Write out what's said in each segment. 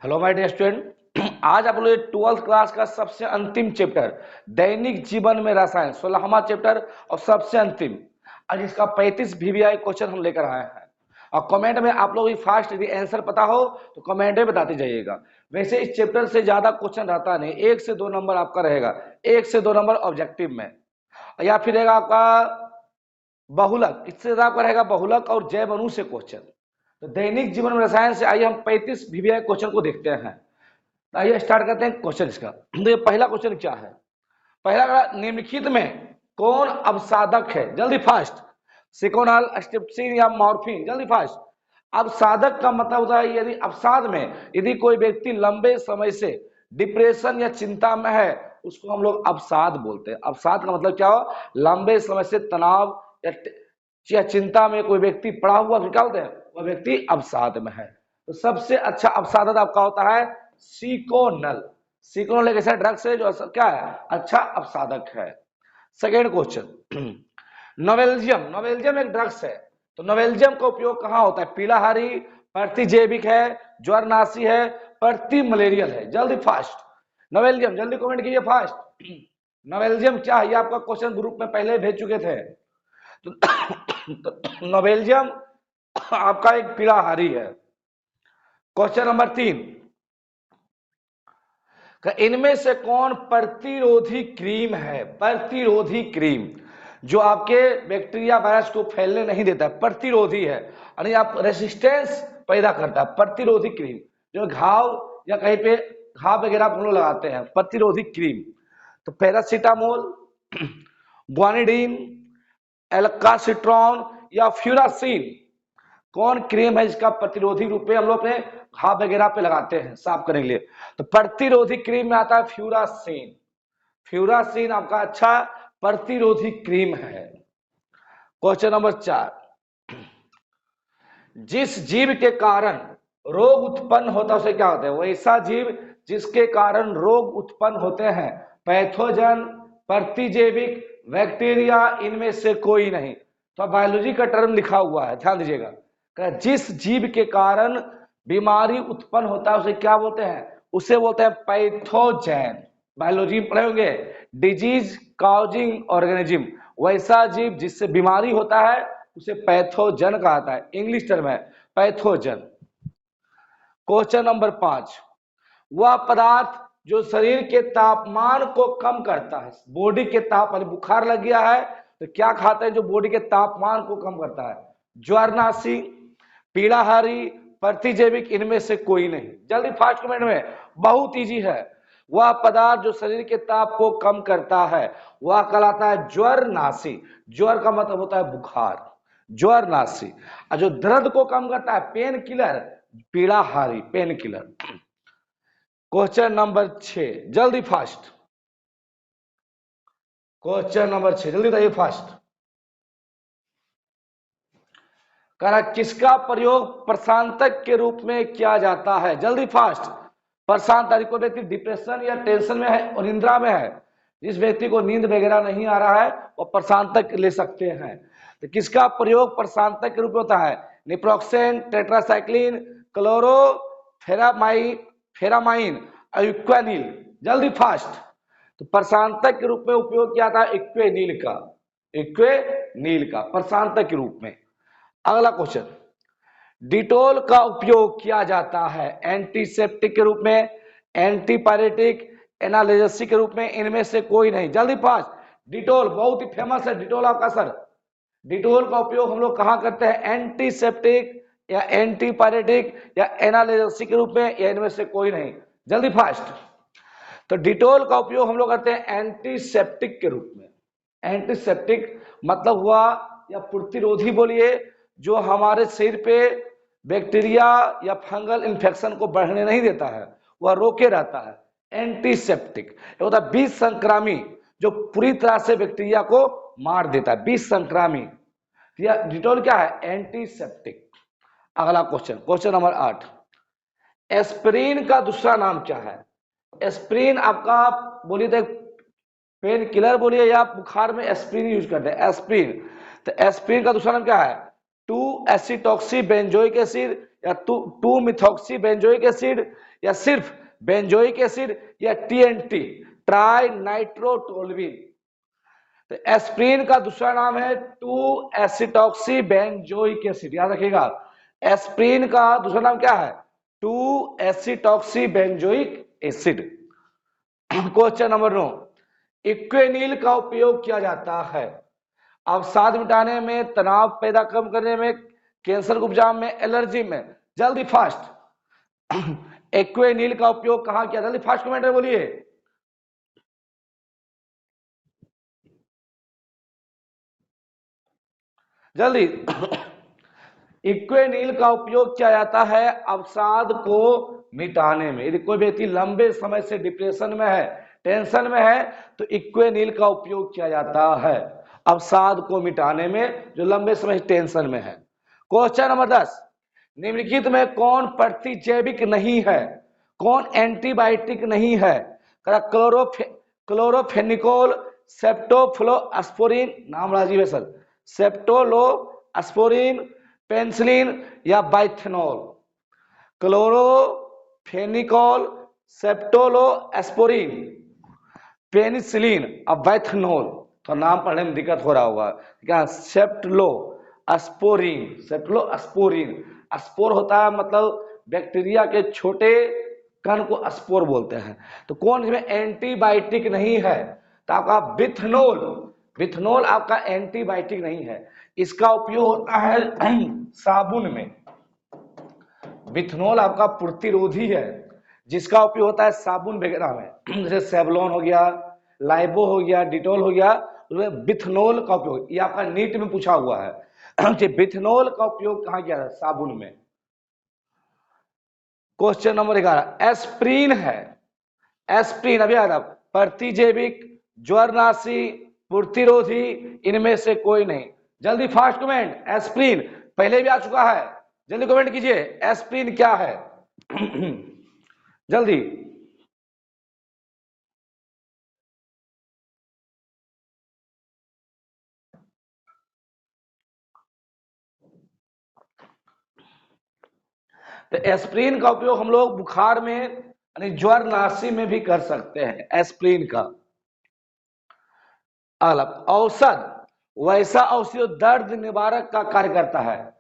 Hello my dear student. आज आप लोग 12th क्लास का सबसे अंतिम चैप्टर दैनिक जीवन में रसायन 16वां चैप्टर और सबसे अंतिम आज इसका 35 VBI क्वेश्चन हम लेकर आए हैं। और कमेंट में आप लोग फास्ट यदि आंसर पता हो तो कमेंट में बताते जाइएगा। वैसे इस चैप्टर से ज्यादा क्वेश्चन रहता नहीं, 1 से 2 नंबर आपका रहेगा, 1 से 2 नंबर ऑब्जेक्टिव में, या फिर रहेगा आपका बहुलक, इससे ज्यादा आपका रहेगा बहुलक और जैव अणु से क्वेश्चन। तो दैनिक जीवन में रसायन से आइए हम 35 VBI क्वेश्चन को देखते हैं। आइए स्टार्ट करते हैं क्वेश्चन इसका। तो ये पहला क्वेश्चन क्या है? पहला, निम्नलिखित में कौन अवसादक है? जल्दी फास्ट। सिकोनाल, स्ट्रिप्सिन या मॉर्फिन? जल्दी फास्ट। अवसादक का मतलब होता है यदि अवसाद में यदि कोई व्यक्ति लंबे समय से डिप्रेशन या चिंता में है उसको हम लोग अवसाद बोलते हैं। अवसाद का मतलब क्या हो? लंबे समय से तनाव या चिंता में कोई व्यक्ति पड़ा हुआ क्या होता है? वह व्यक्ति अवसाद में है। तो सबसे अच्छा अवसादक आपका होता है सिकोनल। सिकोनल एक ऐसा ड्रग्स है जो क्या है? अच्छा अवसादक है। Second question, नोवेल्जियम। नोवेल्जियम एक ड्रग्स है, तो नोवेल्जियम का उपयोग कहाँ होता है? पीलाहारी, प्रतिजैविक है, ज्वरनाशी है, प्रति मलेरियल है? जल्दी फास्ट। नोवेल्जियम जल्दी कमेंट कीजिए फास्ट। नोवेल्जियम क्या है? ये आपका क्वेश्चन ग्रुप में पहले भेज चुके थे। तो नोवेल्जियम आपका एक पीलाहारी है। क्वेश्चन नंबर 3, इनमें से कौन प्रतिरोधी क्रीम है? प्रतिरोधी क्रीम जो आपके बैक्टीरिया वायरस को फैलने नहीं देता है, प्रतिरोधी है, यानी आप रेसिस्टेंस पैदा करता है। प्रतिरोधी क्रीम जो घाव या कहीं पे घाव वगैरह आप हम लोग लगाते हैं, प्रतिरोधी क्रीम। तो पैरासीटामोल, ग्वानिडीन, एल्कासिट्रॉन या फ्यूरासिन? कौन क्रीम है जिसका प्रतिरोधी रूप में हम लोग अपने घाव वगैरह पे लगाते हैं साफ करने के लिए? तो प्रतिरोधी क्रीम में आता है फ्यूरासिन। फ्यूरासिन आपका अच्छा प्रतिरोधी क्रीम है। क्वेश्चन नंबर 4, जिस जीव के कारण रोग उत्पन्न होता है उसे क्या होता है? वैसा जीव जिसके कारण रोग उत्पन्न होते हैं। पैथोजन, प्रतिजैविक, बैक्टीरिया, इनमें से कोई नहीं। तो बायोलॉजी का टर्म लिखा हुआ है, ध्यान दीजिएगा। जिस जीव के कारण बीमारी उत्पन्न होता है उसे क्या बोलते हैं? उसे बोलते हैं पैथोजन। बायोलॉजी में पढ़े होंगे, डिजीज कॉजिंग ऑर्गेनिज्म। वैसा जीव जिससे बीमारी होता है उसे पैथोजन कहता है, इंग्लिश टर्म है पैथोजन। क्वेश्चन नंबर 5, वह पदार्थ जो शरीर के तापमान को कम करता है। बॉडी के तापमान, बुखार लग गया है तो क्या खाते हैं जो बॉडी के तापमान को कम करता है? ज्वरनाशी, पीड़ाहारी, प्रतिजैविक, इनमें से कोई नहीं। जल्दी फास्ट कमेंट में, बहुत इजी है। वह पदार्थ जो शरीर के ताप को कम करता है वह कहलाता है ज्वरनाशी। ज्वर का मतलब होता है बुखार, ज्वरनाशी। और जो दर्द को कम करता है पेन किलर, पीड़ाहारी, पेन किलर। क्वेश्चन नंबर 6, जल्दी फास्ट। क्वेश्चन नंबर 6 जल्दी बताइए फास्ट। कह किसका प्रयोग प्रशांतक के रूप में किया जाता है? जल्दी फास्ट। प्रशांत कोई व्यक्ति डिप्रेशन या टेंशन में है और निंद्रा में है, जिस व्यक्ति को नींद वगैरह नहीं आ रहा है वो प्रशांतक ले सकते हैं। तो किसका प्रयोग प्रशांतक के रूप में होता है? निप्रोक्सेन, टेट्रासाइक्लिन, क्लोरोफेरामाइन, फेरामाइन, इक्वेनिल? जल्दी फास्ट। तो प्रशांतक के रूप में उपयोग किया था इक्वेनिल का, इक्वेनिल का प्रशांतक के रूप में। अगला क्वेश्चन, डिटोल का उपयोग किया जाता है एंटीसेप्टिक के रूप में, एंटीपायरेटिक, एनाल्जेसिक के रूप में? इनमें से कोई नहीं। जल्दी फास्ट। डिटोल बहुत ही फेमस है, डिटोल आपका सर। डिटोल का उपयोग हम लोग कहां करते हैं? एंटीसेप्टिक या एंटीपायरेटिक या एनाल्जेसिक के रूप में, या इनमें से कोई नहीं? जल्दी फास्ट। तो डिटोल का उपयोग हम लोग करते हैं एंटीसेप्टिक के रूप में। एंटीसेप्टिक मतलब हुआ या प्रतिरोधी बोलिए, जो हमारे शरीर पे बैक्टीरिया या फंगल इन्फेक्शन को बढ़ने नहीं देता है, वह रोके रहता है। एंटीसेप्टिक होता है विष संक्रामी, जो पूरी तरह से बैक्टीरिया को मार देता है, विष संक्रामी। डिटोल क्या है? एंटीसेप्टिक। अगला क्वेश्चन, क्वेश्चन नंबर 8, एस्पिरिन का दूसरा नाम क्या है? एस्पिरिन आपका बोलिए तो पेन किलर बोलिए, या बुखार में एस्पिरिन यूज करते हैं, एस्पिरिन। तो एस्पिरिन का दूसरा नाम क्या है? 2 एसिटॉक्सी बेंजोइक एसिड या 2 मिथॉक्सी बेंजोइक एसिड या सिर्फ बेंजोइक एसिड या टीएनटी ट्राई नाइट्रोटोलुइन। तो एस्प्रिन का दूसरा नाम है 2 एसिटॉक्सी बेंजोइक एसिड, याद रखिएगा। एस्प्रिन का दूसरा नाम क्या है? 2 एसिटॉक्सी benzoic acid. Question number 9, Equanil का उपयोग किया जाता है अवसाद मिटाने में, तनाव पैदा कम करने में, कैंसर उपचार में, एलर्जी में। जल्दी फास्ट इक्वेनिल का उपयोग कहां किया? जल्दी फास्ट कमेंट में बोलिए। जल्दी इक्वेनिल का उपयोग किया जाता है अवसाद को मिटाने में। यदि कोई व्यक्ति लंबे समय से डिप्रेशन में है, टेंशन में है, तो इक्वेनिल का उपयोग किया जाता है अवसाद को मिटाने में, जो लंबे समय से टेंशन में है। क्वेश्चन नंबर 10, निम्नलिखित में कौन प्रतिजैविक नहीं है, कौन एंटीबायोटिक नहीं है? क्लोरोफेनिकोल, सेप्टोफ्लोस्पोरिन, नाम राजीव है सर, सेप्टोलोस्पोरिन, पेनिसिलिन या बाइथेनॉल? क्लोरोफेनिकोल, सेप्टोलोस्पोरिन, पेनिसिलिन और बाइथेनॉल। तो नाम पढ़ने में दिक्कत हो रहा होगा क्या? सेप्टोलोस्पोरिन, सेप्टोलोस्पोरिन। स्पोर होता है मतलब बैक्टीरिया के छोटे कण को स्पोर बोलते हैं। तो कौन इसमें एंटीबायोटिक नहीं है? तो आपका बिथनोल, बिथनोल आपका एंटीबायोटिक नहीं है। इसका उपयोग होता है साबुन में। बिथनोल आपका प्रतिरोधी है, जिसका उपयोग होता है साबुन वगैरह में, जैसे सेवलॉन हो गया, लाइबो हो गया, डिटॉल हो गया, उसमें बिथनोल का उपयोग। ये आपका नीट में पूछा हुआ है कि बिथनोल का उपयोग कहां किया है? साबुन में। क्वेश्चन नंबर 11, एस्प्रीन है। एस्प्रीन अभी याद, प्रतिजैविक, ज्वरनाशी, प्रतिरोधी, इनमें से कोई नहीं। जल्दी फास्ट कमेंट। एस्प्रीन पहले भी आ चुका है, जल्दी कमेंट कीजिए एस्प्रीन क्या है। जल्दी। तो एस्प्रीन का उपयोग हम लोग बुखार में यानी ज्वरनाशी में भी कर सकते हैं। एस्प्रीन का अलग औषध, वैसा औषधि जो दर्द निवारक का कार्य करता है,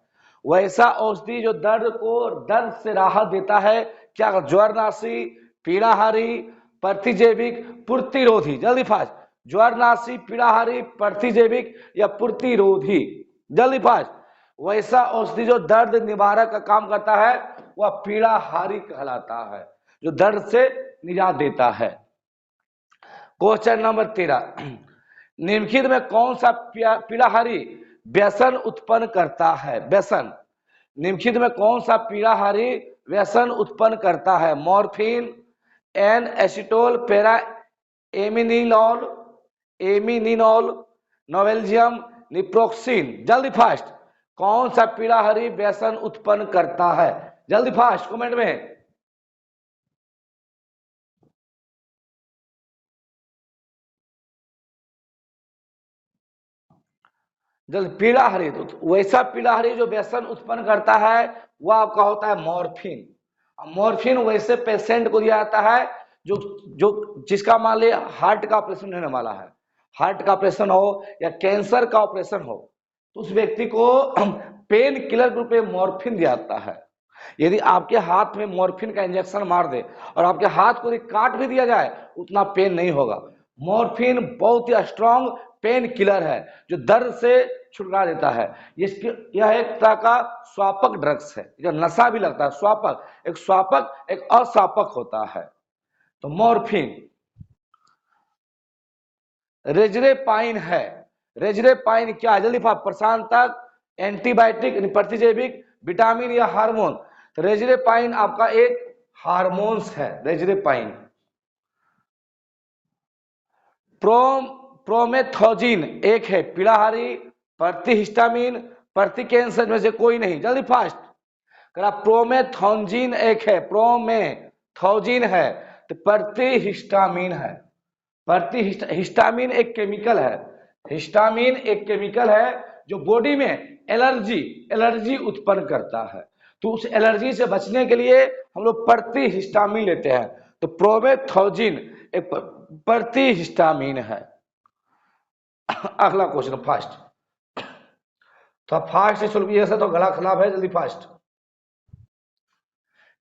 वैसा औषधि जो दर्द से राहत देता है। क्या? ज्वरनाशी, पीड़ाहारी, प्रतिजैविक, प्रतिरोधी। जल्दी फास्ट। ज्वरनाशी, पीड़ाहारी, प्रतिजैविक या प्रतिरोधी। जल्दी फास्ट। वैसा औषधि जो दर्द निवारक का काम करता है वह पीड़ाहारी कहलाता है, जो दर्द से निजात देता है। क्वेश्चन नंबर 13, निम्नलिखित में कौन सा पीड़ाहारी व्यसन उत्पन्न करता है? व्यसन। निम्नलिखित में कौन सा पीड़ाहारी व्यसन उत्पन्न करता है? Morphine, N acetyl para aminophenol, aminophenol, novalgin, naproxen. जल्दी फास्ट। कौन सा पीड़ाहारी व्यसन उत्पन्न करता है? जल्दी फास्ट कमेंट में। जल्दी। पीड़ाहारी, तो वैसा पीड़ाहारी जो व्यसन उत्पन्न करता है वह आपका होता है मॉर्फिन। मॉर्फिन वैसे पेशेंट को दिया जाता है जो जो जिसका मान लिया हार्ट का ऑपरेशन होने वाला है, हार्ट का ऑपरेशन हो या कैंसर का ऑपरेशन हो, तो उस व्यक्ति को पेन किलर के रूप में मॉर्फिन दिया जाता है। यदि आपके हाथ में मॉर्फिन का इंजेक्शन मार दे और आपके हाथ को काट भी दिया जाए, उतना पेन नहीं होगा। मॉर्फिन बहुत ही स्ट्रॉन्ग पेन किलर है जो दर्द से छुटकारा देता है। यह एक तरह का स्वापक ड्रग्स है, जो नशा भी लगता है। स्वापक, एक स्वापक एक अस्वापक होता है। तो मॉर्फिन। रेजरेपाइन है। रेजरेपाइन क्या है? जल्दी प्रशांतक, एंटीबायोटिक, प्रतिजैविक, विटामिन या हार्मोन? तो रेजरेपाइन आपका एक हार्मोन्स है। रेजरेपाइन। प्रोमेथोजिन एक है पीड़ाहारी, प्रतिहिस्टामिन, प्रति कैंसर में से कोई नहीं। जल्दी फास्ट। प्रोमेथोजिन एक है, प्रोमेथोजिन है, तो प्रतिहिस्टामिन है। हिस्टामिन एक केमिकल है, हिस्टामिन एक केमिकल है जो बॉडी में एलर्जी उत्पन्न करता है। तो उस एलर्जी से बचने के लिए हम लोग प्रति हिस्टामिन लेते हैं। तो प्रोमेथोजिन एक प्रति हिस्टामिन है। अगला क्वेश्चन फास्ट, तो फास्ट सोल्व ऐसा तो गला खराब है, जल्दी फास्ट।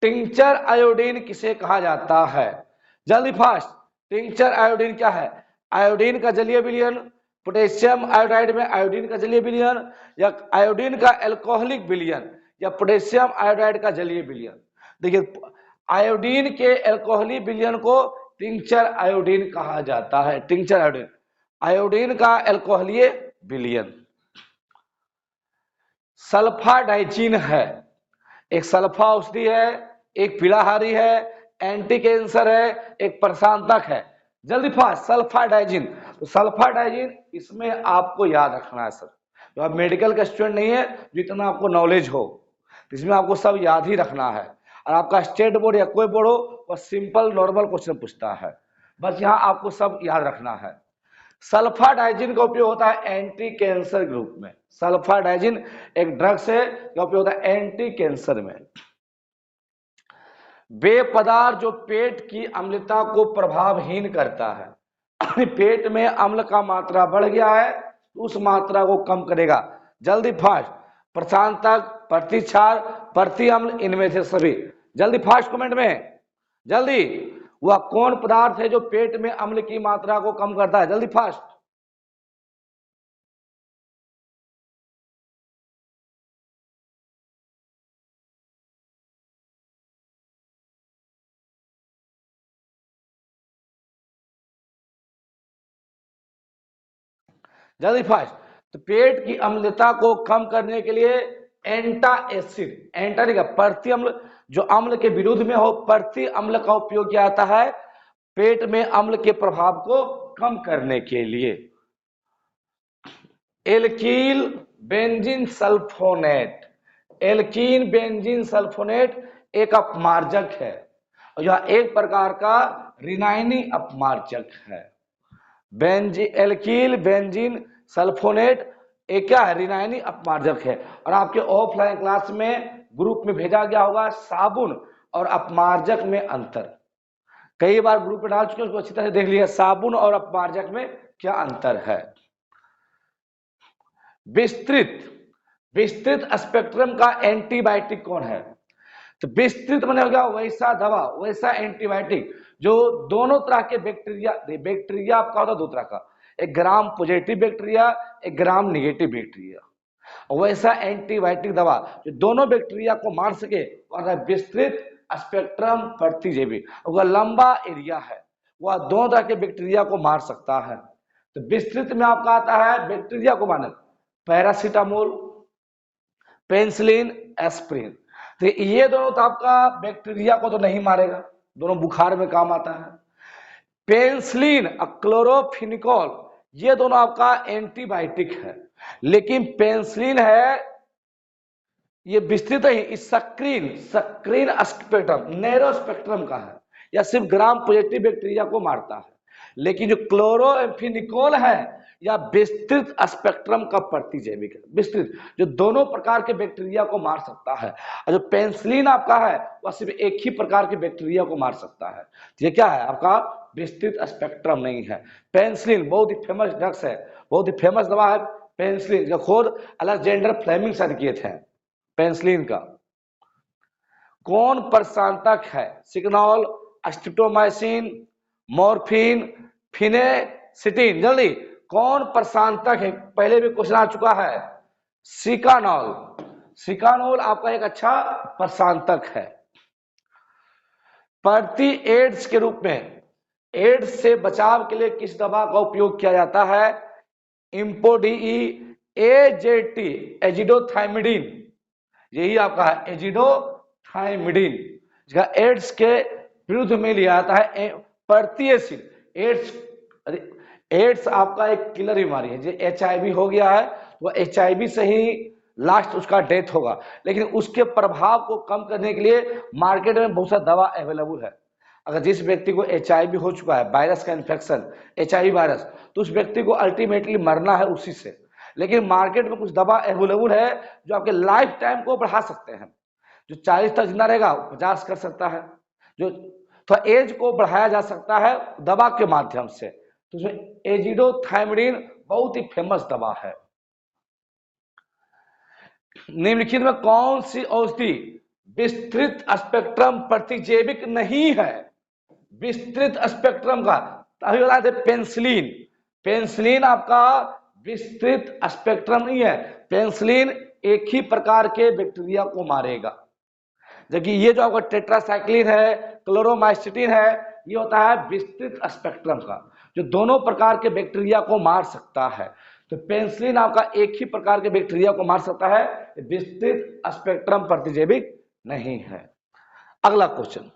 टिंचर आयोडीन किसे कहा जाता है? जल्दी फास्ट। टिंचर आयोडीन क्या है? आयोडीन का जलीय विलयन, पोटेशियम आयोडाइड में आयोडीन का जलीय विलयन, या आयोडीन का एल्कोहलिक विलयन, या पोटेशियम आयोडाइड का जलीय विलयन। देखिए आयोडीन के एल्कोहलिक विलयन को टिंचर आयोडीन कहा जाता है। टिंचर आयोडीन, आयोडीन का एल्कोहलीय विलयन। सल्फा डाइजीन है, एक सल्फा औषधि है, एक पीड़ाहारी है, एंटी कैंसर है, एक प्रशांतक है। जल्दी फास्ट, सल्फा डाइजीन। तो सल्फा डाइजीन इसमें आपको याद रखना है सर, तो आप मेडिकल का स्टूडेंट नहीं है जितना आपको नॉलेज हो, तो इसमें आपको सब याद ही रखना है। और आपका स्टेट बोर्ड या कोई बोर्ड हो वह सिंपल नॉर्मल क्वेश्चन पूछता है, बस यहाँ आपको सब याद रखना है। सल्फा डाइजीन का उपयोग होता है एंटी कैंसर ग्रुप में। सल्फा डाइजीन एक ड्रग्स है जो उपयोग होता है एंटी कैंसर में। वे पदार्थ जो पेट की अम्लता को प्रभावहीन करता है। पेट में अम्ल का मात्रा बढ़ गया है तो उस मात्रा को कम करेगा। जल्दी फास्ट, प्रशांतक, प्रतिक्षार, प्रति अम्ल, इनमें से सभी। जल्दी फास्ट कमेंट में, जल्दी। वह कौन पदार्थ है जो पेट में अम्ल की मात्रा को कम करता है? जल्दी फास्ट। जल्दी फास्ट। तो पेट की अम्लता को कम करने के लिए एंटा एसिड, एंटा नहीं का प्रति अम्ल, जो अम्ल के विरुद्ध में हो प्रति अम्ल का उपयोग किया जाता है पेट में अम्ल के प्रभाव को कम करने के लिए। Alkyl benzene sulfonate, alkene benzene sulfonate एक अपमार्जक है और यह एक प्रकार का रिनाइनी अपमार्जक है। एल्कील बेंजीन सल्फोनेट एक क्या है? रिनाइनी अपमार्जक है। और आपके ऑफलाइन क्लास में ग्रुप में भेजा गया होगा साबुन और अपमार्जक में अंतर, कई बार ग्रुप में डाल चुके हैं, उसको अच्छी तरह देख लिया साबुन और अपमार्जक में क्या अंतर है। विस्तृत स्पेक्ट्रम का एंटीबायोटिक कौन है? तो विस्तृत माने हो गया वैसा दवा, वैसा एंटीबायोटिक जो दोनों तरह के बैक्टीरिया आपका होता है दो तरह का, एक ग्राम पॉजिटिव बैक्टीरिया, एक ग्राम निगेटिव बैक्टीरिया। वैसा एंटीबायोटिक दवा जो दोनों बैक्टीरिया को मार सके और विस्तृत स्पेक्ट्रम प्रतिजैविक, वह लंबा एरिया है, वह दोनों तरह के बैक्टीरिया को मार सकता है। तो विस्तृत में आपका आता है बैक्टीरिया को मारने, पैरासीटामोल, पेनिसिलिन, एस्प्रिन। तो ये दोनों तो आपका बैक्टीरिया को तो नहीं मारेगा, दोनों बुखार में काम आता है। पेनिसिलिन, क्लोरोफिनिकोल, ये दोनों आपका एंटीबायोटिक है, लेकिन पेनिसिलिन है ये विस्तृत ही सक्रीन स्पेक्ट्रम, नैरो स्पेक्ट्रम का है, या सिर्फ ग्राम पॉजिटिव बैक्टीरिया को मारता है। लेकिन जो क्लोरोफिनिकोल है या विस्तृत स्पेक्ट्रम का प्रतिजैविक है, विस्तृत जो दोनों प्रकार के बैक्टीरिया को मार सकता है। और जो पेनिसिलिन आपका है वह सिर्फ एक ही प्रकार के बैक्टीरिया को मार सकता है। ये क्या है आपका? विस्तृत स्पेक्ट्रम नहीं है। पेनिसिलिन बहुत ही फेमस ड्रग्स है, बहुत ही फेमस दवा है पेनिसिलिन, जो खुद अलेक्जेंडर फ्लेमिंग शायद किए थे। पेनिसिलिन का कौन प्रशांतक है? सिग्नॉल, एस्ट्रिप्टोमाइसिन, मॉर्फिन, फिनेसिटिन। जल्दी, कौन प्रशांतक है? पहले भी क्वेश्चन आ चुका है, सिकानॉल। सिकानॉल आपका एक अच्छा प्रशांतक है। प्रति एड्स के रूप में एड्स से बचाव के लिए किस दवा का उपयोग किया जाता है? इम्पोडीई, एजेटी, एजिडोथाइमिडीन, यही आपका है एजिडोथाइमिडीन, जिसका एड्स के विरुद्ध में लिया जाता है। प्रति एड्स, एड्स आपका एक किलर बीमारी है, जो HIV हो गया है वो HIV से ही लास्ट उसका डेथ होगा, लेकिन उसके प्रभाव को कम करने के लिए मार्केट में बहुत सारा दवा अवेलेबल है। अगर जिस व्यक्ति को HIV हो चुका है, वायरस का इन्फेक्शन, HIV वायरस, तो उस व्यक्ति को अल्टीमेटली मरना है उसी से, लेकिन मार्केट में कुछ दवा अवेलेबल है जो आपके लाइफ टाइम को बढ़ा सकते हैं। जो 40 तक जिंदा रहेगा वो 50 कर सकता है, जो थोड़ा एज को बढ़ाया जा सकता है दवा के माध्यम से। तो उसमें एजिडोथायमिन बहुत ही फेमस दवा है। निम्नलिखित में कौन सी औषधि विस्तृत स्पेक्ट्रम प्रतिजैविक नहीं है? विस्तृत स्पेक्ट्रम का अभी बताए थे पेंसिलिन। पेंसिलिन आपका विस्तृत स्पेक्ट्रम नहीं है। पेंसिलिन एक ही प्रकार के बैक्टीरिया को मारेगा, जबकि ये जो आपका टेट्रासाइक्लिन है, क्लोरोमाइसिटिन है, ये होता है विस्तृत स्पेक्ट्रम का, जो दोनों प्रकार के बैक्टीरिया को मार सकता है। तो पेंसिलिन आपका एक ही प्रकार के बैक्टीरिया को मार सकता है, विस्तृत स्पेक्ट्रम प्रतिजैविक नहीं है। अगला क्वेश्चन,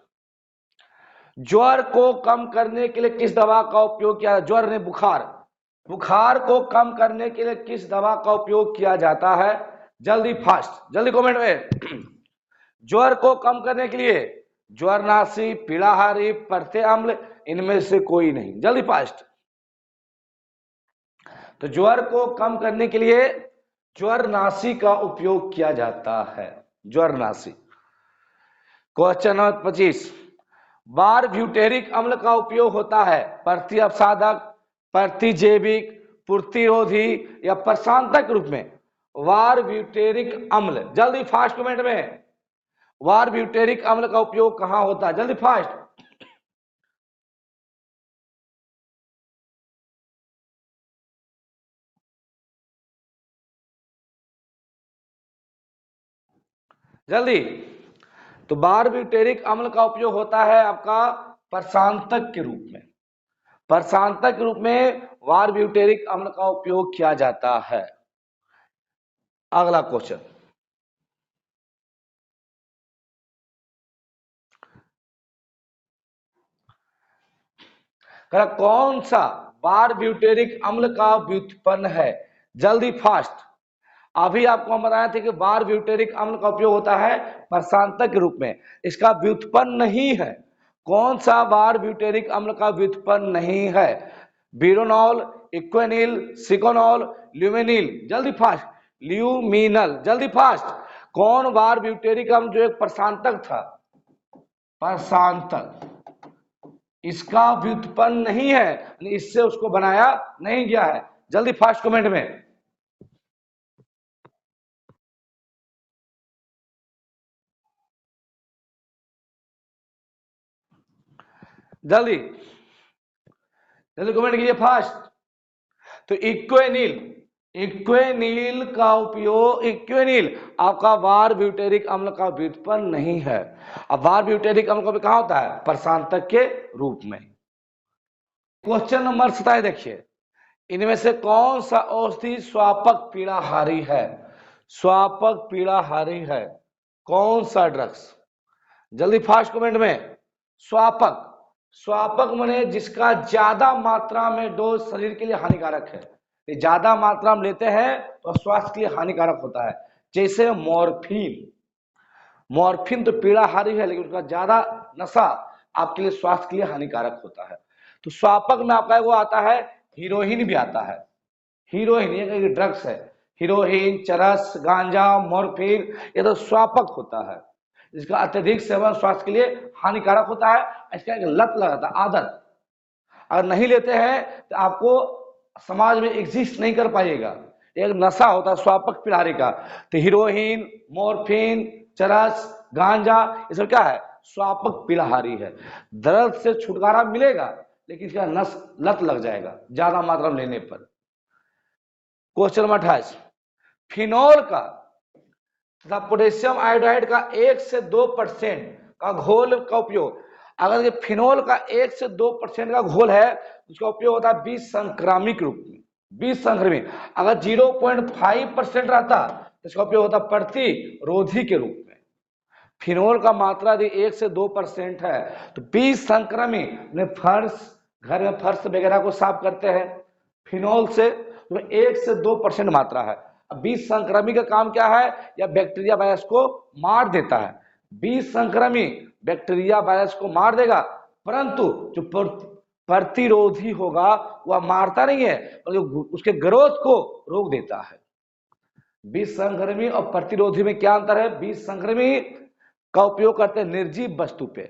ज्वर को कम करने के लिए किस दवा का उपयोग किया? ज्वर ने बुखार, बुखार को कम करने के लिए किस दवा का उपयोग किया जाता है? जल्दी फास्ट, जल्दी कमेंट में। ज्वर को कम करने के लिए ज्वरनाशी, पीड़ाहारी, परथे अम्ल, इनमें से कोई नहीं, जल्दी फास्ट। तो ज्वर को कम करने के लिए ज्वरनाशी का उपयोग किया जाता है, ज्वरनाशी। क्वेश्चन नंबर 25, बारब्यूटेरिक अम्ल का उपयोग होता है प्रति अपसाधक, प्रतिजैविक, प्रतिरोधी या प्रशांतक के रूप में? बारब्यूटेरिक अम्ल, जल्दी फास्ट कमेंट में। बारब्यूटेरिक अम्ल का उपयोग कहां होता है? जल्दी फास्ट। जल्दी। तो बारब्यूटेरिक अम्ल का उपयोग होता है आपका प्रशांतक के रूप में। प्रशांतक के रूप में बारब्यूटेरिक अम्ल का उपयोग किया जाता है। अगला क्वेश्चन, कौन सा बारब्यूटेरिक अम्ल का व्युत्पन्न है? जल्दी फास्ट। अभी आपको हम बताए थे कि बारब्यूटेरिक अम्ल का उपयोग होता है प्रशांतक के रूप में, इसका व्युत्पन्न नहीं है। कौन सा बारब्यूटेरिक अम्ल का व्युत्पन्न नहीं है? बीरोनॉल, इक्वेनिल, सिकोनॉल, ल्यूमिनिल, जल्दी फास्ट। ल्यूमिनल, जल्दी फास्ट। कौन बारब्यूटेरिक अम्ल जो एक प्रशांतक था, प्रशांतक, इसका व्युत्पन्न नहीं है, इससे उसको बनाया नहीं गया है। जल्दी फास्ट कमेंट में। जल्दी जल्दी कमेंट कीजिए फास्ट। तो इक्वेनिल, इक्वेनिल का उपयोग, इक्वेनिल आपका बारब्यूटेरिक अम्ल का व्युत्पन्न नहीं है। अब बारब्यूटेरिक अम्ल का कहां होता है? प्रशांतक के रूप में। क्वेश्चन नंबर 27 देखिए, इनमें से कौन सा औषधि स्वापक पीड़ाहारी है? स्वापक पीड़ाहारी है कौन सा ड्रग्स? जल्दी फास्ट कमेंट में। स्वापक, स्वापक माने जिसका ज्यादा मात्रा में डोज शरीर के लिए हानिकारक है। ज्यादा मात्रा में लेते हैं तो स्वास्थ्य के लिए हानिकारक होता है। जैसे मॉर्फिन, मॉर्फिन तो पीड़ाहारी है, लेकिन उसका ज्यादा नशा आपके लिए स्वास्थ्य के लिए हानिकारक होता है। तो स्वापक में आपका वो आता है, हीरोइन भी आता है। हीरोइन ये ड्रग्स है, हीरोइन, चरस, गांजा, मॉर्फिन, ये तो स्वापक होता है। इसका अत्यधिक सेवन स्वास्थ्य के लिए हानिकारक होता है। इसका एक लत लगाता है, आदत। अगर नहीं लेते हैं तो आपको समाज में एग्जिस्ट नहीं कर पाएगा। एक नशा होता है स्वापक पीड़ाहारी का। तो हीरोइन, मॉर्फिन, चरस, गांजा, ये सब क्या है? स्वापक पीड़ाहारी है। दर्द से छुटकारा मिलेगा, लेकिन इसका लत लग जाएगा ज्यादा मात्रा में लेने पर। क्वेश्चन नंबर 28, फिनोल का तथा पोटेशियम आयोडाइड का 1 से 2% का घोल का उपयोग, अगर ये फिनोल का 1 से 2% का घोल है, उसका उपयोग होता है विष संक्रामक रूप में। विष संक्रमित अगर 0.5% रहता तो इसका उपयोग होता प्रतिरोधी के रूप में। फिनोल का मात्रा यदि 1 से 2% है तो विष संक्रमित, फर्श, घर में फर्श वगैरह को साफ करते हैं फिनोल से, तो 1 से 2% मात्रा है। अब विष संक्रमित का काम क्या है? या बैक्टीरिया वायरस को मार देता है। विष संक्रमित बैक्टीरिया वायरस को मार देगा, परंतु जो प्रतिरोधी होगा, वह मारता नहीं है और उसके ग्रोथ को रोक देता है। विषसंक्रमी और प्रतिरोधी में क्या अंतर है? विषसंक्रमी का उपयोग करते हैं निर्जीव वस्तु पे,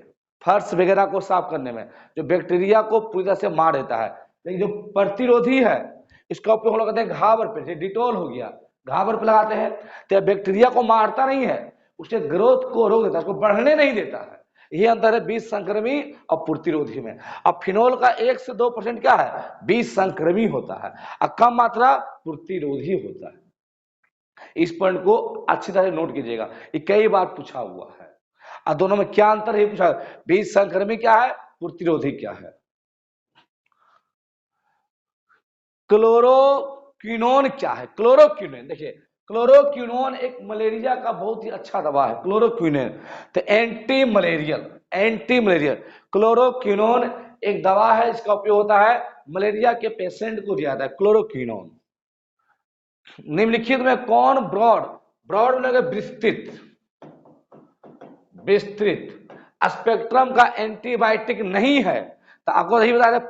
फर्श वगैरह को साफ करने में, जो बैक्टीरिया को पूरी तरह से मार देता है। लेकिन जो प्रतिरोधी है, इसका उपयोग हम लोग करते हैं घावर पे, डिटोल हो गया, घावर पे लगाते हैं, तो बैक्टीरिया को मारता नहीं है, उसके ग्रोथ को रोक देता है, उसको बढ़ने नहीं देता है। ये अंतर है विष संक्रमी और प्रतिरोधी में। अब फिनोल का 1 से 2% क्या है? विष संक्रमी होता है और कम मात्रा प्रतिरोधी होता है। इस पॉइंट को अच्छी तरह नोट कीजिएगा, ये कई बार पूछा हुआ है। और दोनों में क्या अंतर है पूछा, विष संक्रमी क्या है, प्रतिरोधी क्या है। क्लोरोक्विनोन क्या है? क्लोरोक्विनोन, देखिए क्लोरोक्विनोन एक मलेरिया का बहुत ही अच्छा दवा है, क्लोरोक्विनोन। तो एंटी मलेरियल क्लोरोक्विनोन एक दवा है, इसका उपयोग होता है मलेरिया के पेशेंट को दिया जाता है क्लोरोक्विनोन। निम्नलिखित में कौन ब्रॉड विस्तृत स्पेक्ट्रम का एंटीबायोटिक नहीं है? तो आपको यही बता दें,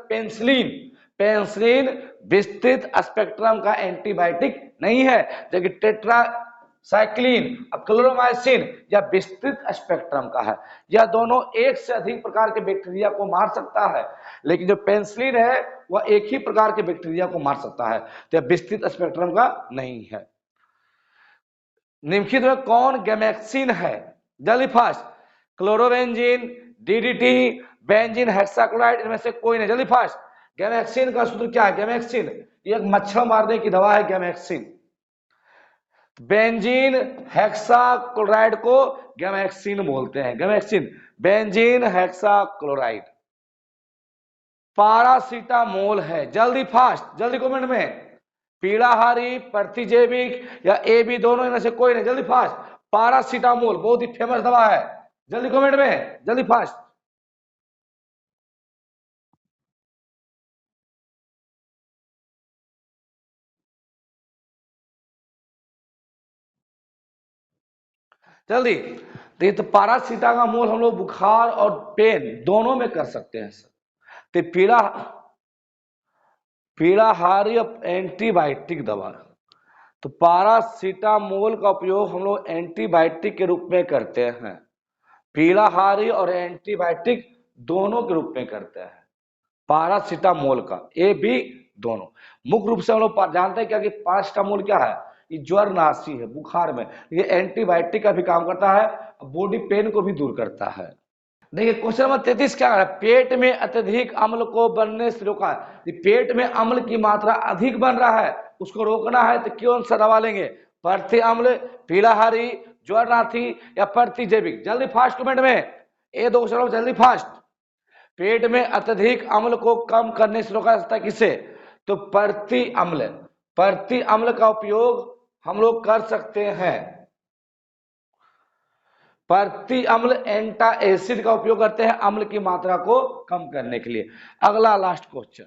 पेंसिलिन विस्तृत स्पेक्ट्रम का एंटीबायोटिक नहीं है, जबकि टेट्रासाइक्लिन अब क्लोरोमाइसिन या विस्तृत स्पेक्ट्रम का है। यह दोनों एक से अधिक प्रकार के बैक्टीरिया को मार सकता है, लेकिन जो पेंसिलिन है वह एक ही प्रकार के बैक्टीरिया को मार सकता है, तो यह विस्तृत स्पेक्ट्रम का नहीं है। निम्नलिखित में कौन गैमेक्सिन है? जल्दी fast, chlorobenzene, DDT, benzene hexachloride, इनमें से कोई नहीं। जल्दी फास्ट, गैमेक्सिन का सूत्र क्या है? गैमेक्सिन एक मच्छर मारने की दवा है गैमेक्सिन। बेंजीन हेक्साक्लोराइड को गैमेक्सिन बोलते हैं, गैमेक्सिन, बेंजीन हेक्साक्लोराइड। पारासीटामोल है, जल्दी फास्ट, जल्दी कमेंट में, पीड़ाहारी, प्रतिजैविक या ए बी, दोनों इनमें से कोई नहीं। जल्दी फास्ट, पारासीटामोल बहुत ही फेमस दवा है, जल्दी कमेंट में, जल्दी फास्ट। जल्दी देखिए, तो पारासीटामोल हम लोग बुखार और पेन दोनों में कर सकते हैं सर। तो पीड़ाहारी एंटीबायोटिक दवा, तो पारासीटामोल का उपयोग हम लोग एंटीबायोटिक के रूप में करते हैं, पीड़ाहारी और एंटीबायोटिक दोनों के रूप में करते हैं। पारासीटामोल का ए बी दोनों, मुख्य रूप से हम लोग जानते हैं क्या कि पारासीटामोल क्या है? ये ज्वर नाशी है बुखार में, ये एंटीबायोटिक का भी काम करता है, बॉडी पेन को भी दूर करता है। देखिए क्वेश्चन नंबर 33 क्या है? पेट में अत्यधिक अम्ल को बनने से रोका है। पेट में अम्ल की मात्रा अधिक बन रहा है, उसको रोकना है तो कौन सा दवा लेंगे? प्रति अम्ल, पीड़ाहारी, ज्वरनाशी या प्रतिजैविक? जल्दी फास्ट कमेंट में, ये दो क्वेश्चन जल्दी फास्ट। पेट में अत्यधिक अम्ल को कम करने से रोका जा सकता है, किसे? तो प्रति अम्ल का उपयोग हम लोग कर सकते हैं, प्रति अम्ल एंटा एसिड का उपयोग करते हैं अम्ल की मात्रा को कम करने के लिए। अगला लास्ट क्वेश्चन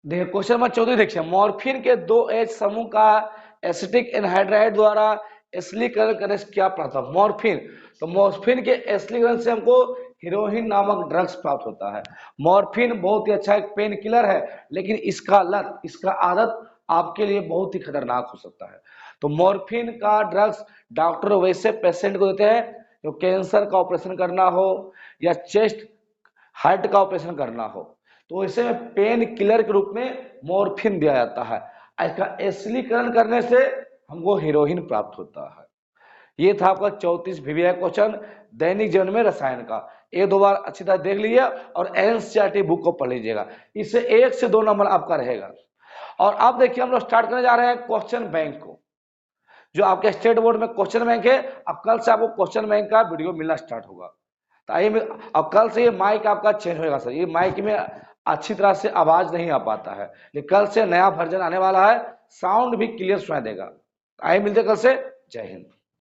देखिए, क्वेश्चन नंबर 14 देखिए, मॉर्फिन के 2H समूह का एसिटिक एनहाइड्राइड द्वारा एसिलीकरण करने से क्या प्राप्त होता है? मॉर्फिन, तो मॉर्फिन के एसिलीकरण से हमको हीरोइन नामक ड्रग्स प्राप्त होता है। मॉर्फिन बहुत ही अच्छा एक पेन किलर है, लेकिन इसका आदत आपके लिए बहुत ही खतरनाक हो सकता है। तो मॉर्फिन का ड्रग्स डॉक्टर वैसे पेशेंट को देते हैं जो कैंसर का ऑपरेशन करना हो या चेस्ट हार्ट का ऑपरेशन करना हो, तो इसे पेन किलर के रूप में मॉर्फिन दिया जाता है। इसका एसिलीकरण करने से हमको हीरोइन प्राप्त होता है। ये था आपका 34 VVI क्वेश्चन दैनिक जीवन में रसायन का। एक दो बार अच्छी तरह देख लीजिए और एनसीईआरटी बुक को पढ़ लीजिएगा, इससे 1 से 2 नंबर आपका रहेगा। और अब देखिए हम लोग स्टार्ट करने जा रहे हैं क्वेश्चन बैंक को, जो आपके स्टेट बोर्ड में क्वेश्चन बैंक है। अब कल से आपको क्वेश्चन बैंक का वीडियो मिलना स्टार्ट होगा। तो आइए, अब कल से ये माइक आपका चेंज होगा सर, ये माइक में अच्छी तरह से आवाज नहीं आ पाता है, लेकिन कल से नया वर्जन आने वाला है, साउंड भी क्लियर सुनाई देगा। आइए मिलते कल से, जय हिंद।